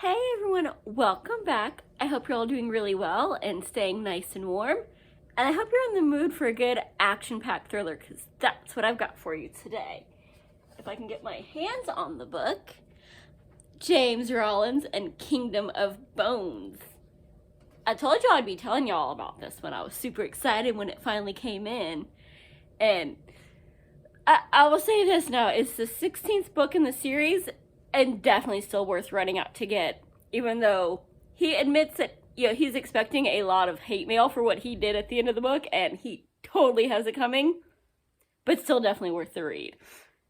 Hey everyone, welcome back. I hope you're all doing really well and staying nice and warm. And I hope you're in the mood for a good action-packed thriller, because that's what I've got for you today. If I can get my hands on the book, James Rollins and Kingdom of Bones. I told you I'd be telling y'all about this when I was super excited when it finally came in. And I will say this now, it's the 16th book in the series, and definitely still worth running out to get, even though he admits that he's expecting a lot of hate mail for what he did at the end of the book, and he totally has it coming, but still definitely worth the read.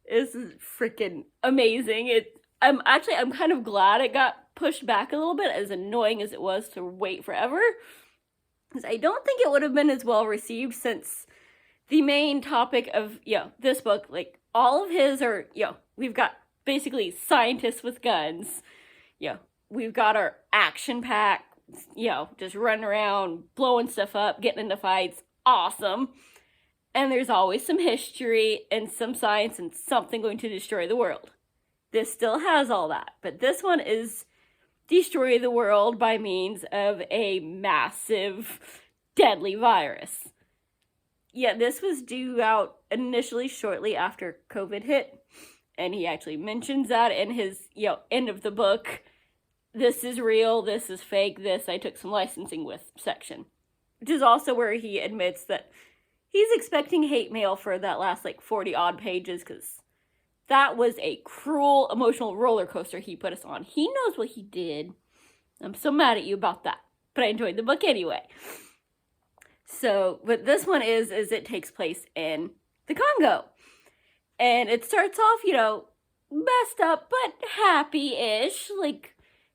This is freaking amazing. I'm kind of glad it got pushed back a little bit, as annoying as it was to wait forever, because I don't think it would have been as well received, since the main topic of this book, like all of his are we've got basically scientists with guns. We've got our action pack, just running around, blowing stuff up, getting into fights. Awesome. And there's always some history and some science and something going to destroy the world. This still has all that, but this one is destroy the world by means of a massive, deadly virus. This was due out initially shortly after COVID hit. And he actually mentions that in his, end of the book. This is real, this is fake, this I took some licensing with section. Which is also where he admits that he's expecting hate mail for that last 40 odd pages, because that was a cruel emotional roller coaster he put us on. He knows what he did. I'm so mad at you about that. But I enjoyed the book anyway. So, what this one is it takes place in the Congo. And it starts off, messed up, but happy-ish.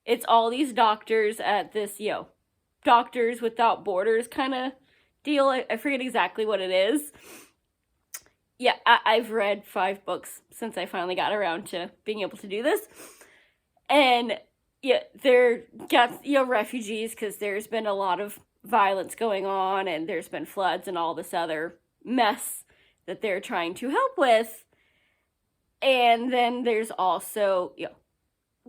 It's all these doctors at this, Doctors Without Borders kind of deal. I forget exactly what it is. I've read 5 books since I finally got around to being able to do this. And, they're got, refugees, because there's been a lot of violence going on, and there's been floods and all this other mess that they're trying to help with. And then there's also,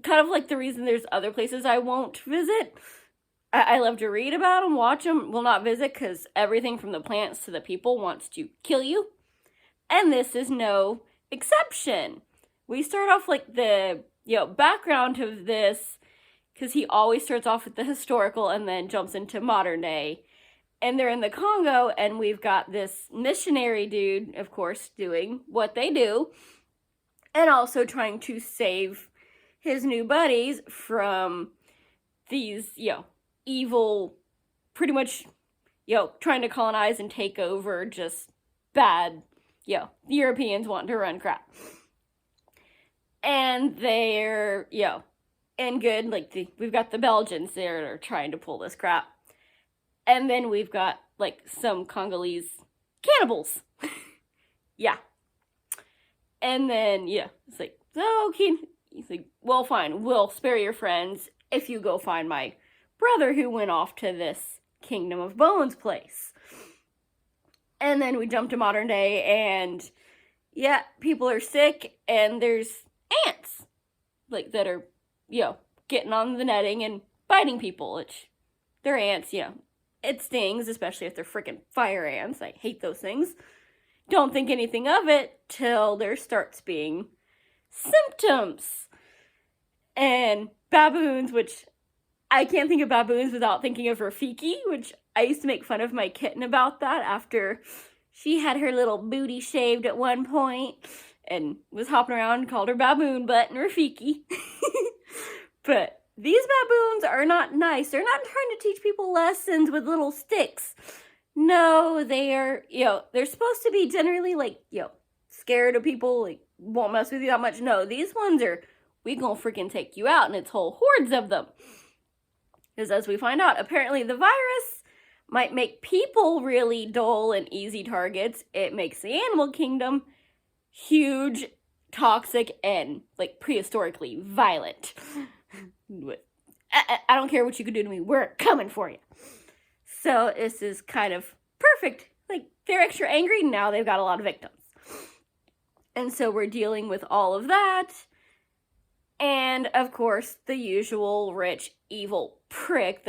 kind of the reason there's other places I won't visit. I love to read about them, watch them, will not visit, because everything from the plants to the people wants to kill you. And this is no exception. We start off the, background of this, because he always starts off with the historical and then jumps into modern day. And they're in the Congo, and we've got this missionary dude, of course, doing what they do, and also trying to save his new buddies from these, evil, pretty much, trying to colonize and take over, just bad, the Europeans wanting to run crap. And they're, and good, we've got the Belgians there that are trying to pull this crap. And then we've got, some Congolese cannibals. And then, it's okay. He's well, fine, we'll spare your friends if you go find my brother who went off to this Kingdom of Bones place. And then we jump to modern day, and, people are sick, and there's ants, that are, getting on the netting and biting people, which they're ants, It stings, especially if they're freaking fire ants. I hate those things. Don't think anything of it till there starts being symptoms. And baboons, which I can't think of baboons without thinking of Rafiki, which I used to make fun of my kitten about that after she had her little booty shaved at one point and was hopping around and called her baboon butt and Rafiki. But these baboons are not nice. They're not trying to teach people lessons with little sticks. No, they are, they're supposed to be generally, scared of people, won't mess with you that much. No, these ones are, we gonna freaking take you out, and it's whole hordes of them. Because as we find out, apparently the virus might make people really dull and easy targets. It makes the animal kingdom huge, toxic, and, prehistorically violent. I don't care what you can do to me. We're coming for you. So this is kind of perfect. They're extra angry. Now they've got a lot of victims. And so we're dealing with all of that. And, of course, the usual rich, evil prick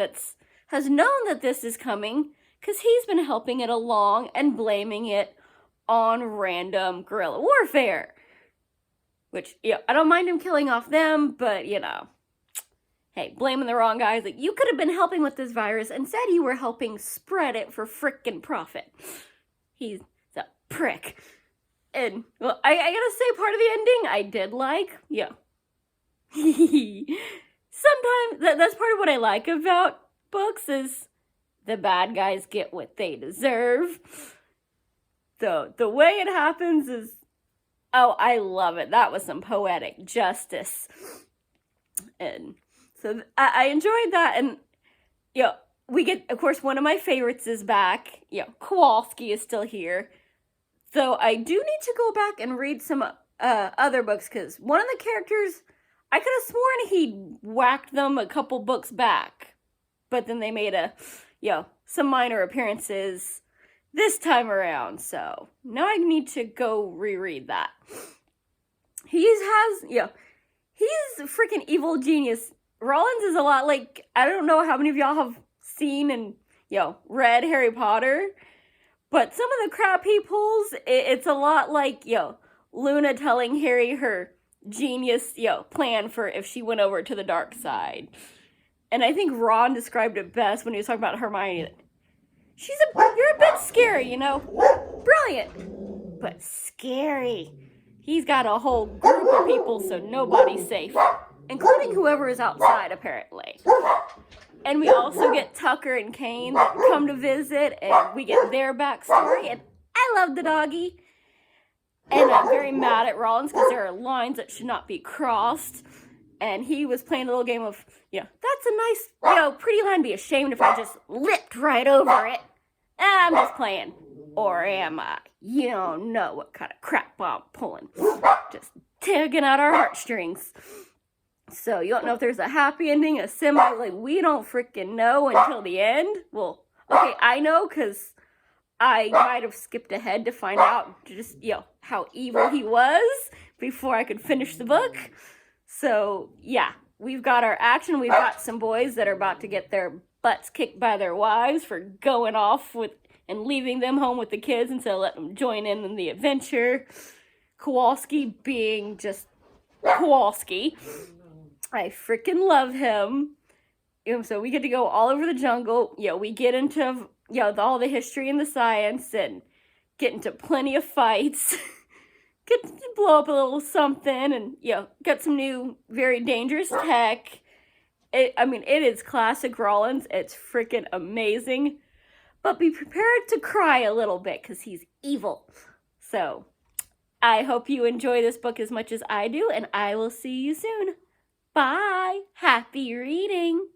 has known that this is coming because he's been helping it along and blaming it on random guerrilla warfare. Which, I don't mind him killing off them, but, hey, blaming the wrong guys. Like, you could have been helping with this virus. Instead, you were helping spread it for frickin' profit. He's a prick. And, well, I gotta say, part of the ending I did like. Sometimes, that's part of what I like about books is the bad guys get what they deserve. So, the way it happens is, oh, I love it. That was some poetic justice. And so I enjoyed that. And, we get, of course, one of my favorites is back. Kowalski is still here. So I do need to go back and read some other books because one of the characters, I could have sworn he whacked them a couple books back. But then they made some minor appearances this time around. So now I need to go reread that. He's a freaking evil genius. Rollins is a lot like, I don't know how many of y'all have seen and, read Harry Potter. But some of the crap he pulls, it's a lot like, Luna telling Harry her genius, plan for if she went over to the dark side. And I think Ron described it best when he was talking about Hermione. You're a bit scary, Brilliant, but scary. He's got a whole group of people, so nobody's safe. Including whoever is outside, apparently. And we also get Tucker and Kane that come to visit, and we get their backstory. And I love the doggy. And I'm very mad at Rollins because there are lines that should not be crossed. And he was playing a little game of, that's a nice, pretty line. Be ashamed if I just lipped right over it. I'm just playing. Or am I? You don't know what kind of crap I'm pulling. Just tugging out our heartstrings. So, you don't know if there's a happy ending, a semi, we don't freaking know until the end. Well, okay, I know, because I might have skipped ahead to find out just, how evil he was before I could finish the book. So, we've got our action. We've got some boys that are about to get their butts kicked by their wives for going off and leaving them home with the kids instead of letting them join in the adventure. Kowalski being just Kowalski. I freaking love him. So we get to go all over the jungle. We get into, all the history and the science and get into plenty of fights. Get to blow up a little something and, get some new, very dangerous tech. It is classic Rollins. It's freaking amazing. But be prepared to cry a little bit because he's evil. So, I hope you enjoy this book as much as I do, and I will see you soon. Bye. Happy reading.